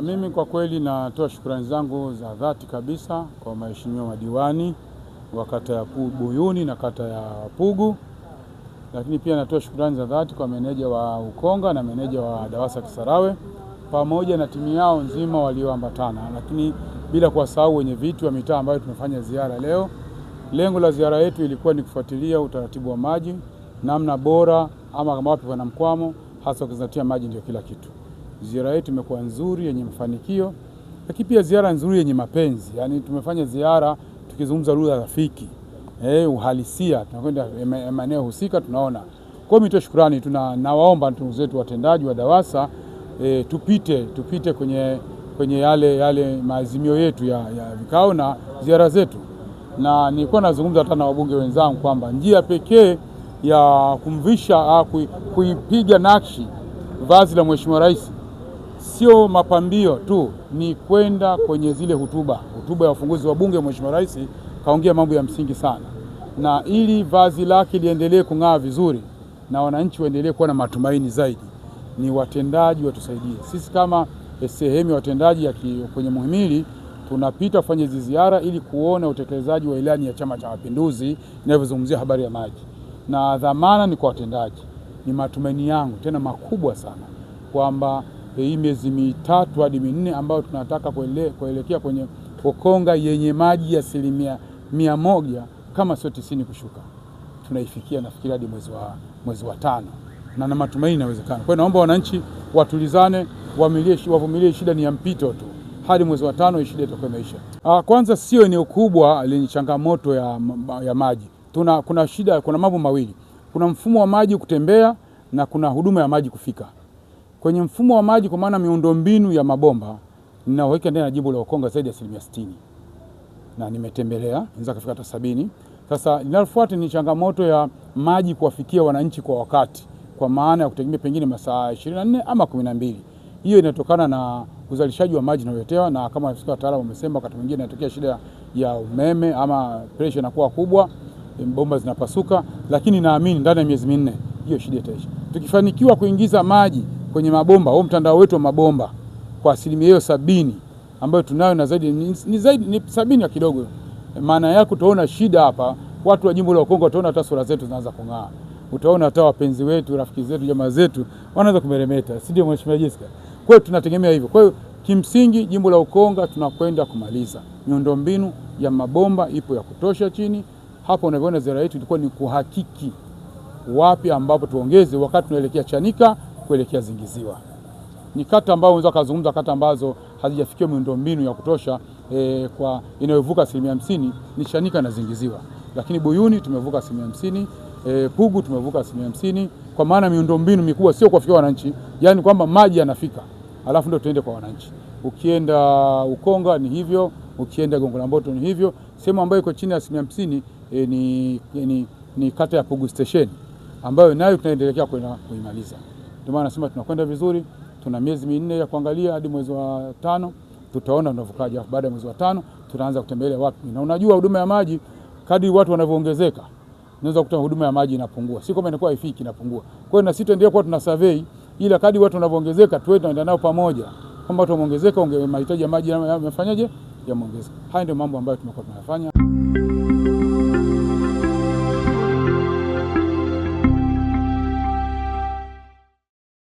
Mimi kwa kweli natoa shukrani zangu za dhati kabisa kwa waheshimiwa madiwani wa kata ya Buyuni na kata ya Pugu, lakini pia natoa shukrani za dhati kwa meneja wa Ukonga na meneja wa DAWASA Kisarawe pamoja na timu yao nzima walioambatana, lakini bila kuwasahau wenye viti wa mitaa ambayo tumefanya ziara leo. Lengo la ziara yetu ilikuwa ni kufuatilia utaratibu wa maji, namna bora ama kama wapi pana mkwamo, hasa ukizingatia maji ndio kila kitu. Ziara yetu imekuwa nzuri yenye mafanikio, lakini pia ziara nzuri yenye mapenzi. Yaani tumefanya ziara tukizungumza lugha rafiki. Uhalisia, tunakwenda maeneo husika tunaona. Kwa hiyo nitoe shukrani, tunawaomba ndugu zetu watendaji wa DAWASA tupite kwenye yale maazimio yetu ya vikao na ziara zetu. Na nilikuwa nazungumza hata na wabunge wenzangu kwamba njia pekee ya kumvisha kuipiga nakshi vazi la Mheshimiwa Rais sio mapambio tu, ni kwenda kwenye zile hotuba ya ufunguzi wa bunge. Mheshimiwa Rais kaongea mambo ya msingi sana, na ili vazi lake liendelee kung'aa vizuri na wananchi waendelee kuwa na matumaini zaidi, ni watendaji watusaidie. Sisi kama sehemu ya watendaji kwenye muhimili tunapita kufanya hizi ziara ili kuona utekelezaji wa ilani ya Chama cha Mapinduzi inavyozungumzia habari ya maji, na dhamana ni kwa watendaji. Ni matumaini yangu tena makubwa sana kwamba hii miezi 3 hadi 4 ambayo tunataka kuelekea kwenye Ukonga yenye maji ya 100% kama sio 90 kushuka, tunaifikia nafikiri hadi mwezi wa 5, na matumaini inawezekana. Kwa hiyo naomba wananchi watulizane, wavumilie, shida ni ya mpito tu, hadi mwezi wa 5 shida itakuwa imeisha. Kwanza sio eneo kubwa lenye changamoto ya maji. Kuna shida, kuna mambo mawili. Kuna mfumo wa maji kutembea na kuna huduma ya maji kufika. Kwenye mfumo wa maji, kwa maana miundombinu ya mabomba, ninaweka ndani ya jimbo la Ukonga zaidi ya 60%. Na nimetembelea, inaweza kufika hata 70. Sasa linalofuata ni changamoto ya maji kuwafikia wananchi kwa wakati, kwa maana ya kutegemea pengine masaa 24 ama 12. Hiyo inatokana na uzalishaji wa maji unayoletewa, na kama wataalamu wamesema wakati mwingine inatokea shida ya umeme ama pressure inakuwa kubwa, bomba zinapasuka, lakini naamini ndani ya miezi 4 hiyo shida itaisha. Tukifanikiwa kuingiza maji kwenye mabomba au mtandao wetu wa mabomba kwa 70% ambayo tunayo, na zaidi ni 70 ya kidogo, maana yake utaona shida hapa, watu wa jimbo la Ukonga utaona hata sura zetu zinaanza kung'aa. Utaona hata wapenzi wetu, rafiki zetu, jamaa zetu wanaanza kumeremeta, si ndio Mheshimiwa Jessica? Kwa hiyo tunategemea hivyo. Kwa hiyo kimsingi jimbo la Ukonga tunakwenda kumaliza. Miundombinu ya mabomba ipo ya kutosha chini. Hapo unavyoona ziara yetu ilikuwa ni kuhakiki wapi ambapo tuongeze wakati tunaelekea Chanika kuelekea Zingiziwa. Ni kata ambao unaweza kuzungumza kata ambazo hazijafikia miundombinu ya kutosha kwa inayovuka 50% ni Chanika na Zingiziwa. Lakini Buyuni tumevuka 50%, Pugu tumevuka 50%, kwa maana miundombinu mikubwa sio kuwafikia wananchi, yani kwamba maji yanafika alafu ndio tuende kwa wananchi. Ukienda Ukonga ni hivyo, ukienda Gongo la Mboto ni hivyo. Sehemu ambayo iko chini ya 50% ni kata ya Pugu Station ambayo nayo tunaendelea kuimaliza. Ndio maana nasema tunakwenda vizuri. Tuna miezi 4 ya kuangalia hadi mwezi wa 5 tutaona tunavukaje. Baada ya mwezi wa 5 tutaanza kutembelea wapi. Na unajua huduma ya maji kadri watu wanavyoongezeka, unaweza kukuta huduma ya maji inapungua. Si kama inakuwa haifiki, inapungua. Kwa hiyo na sisi tuendelee kwa tuna survey, ila kadri watu wanavyoongezeka tuende nao pamoja. Kama watu wameongezeka, mahitaji ya maji yamefanyaje? Yameongezeka. Haya ndio mambo ambayo tumekuwa tunayafanya.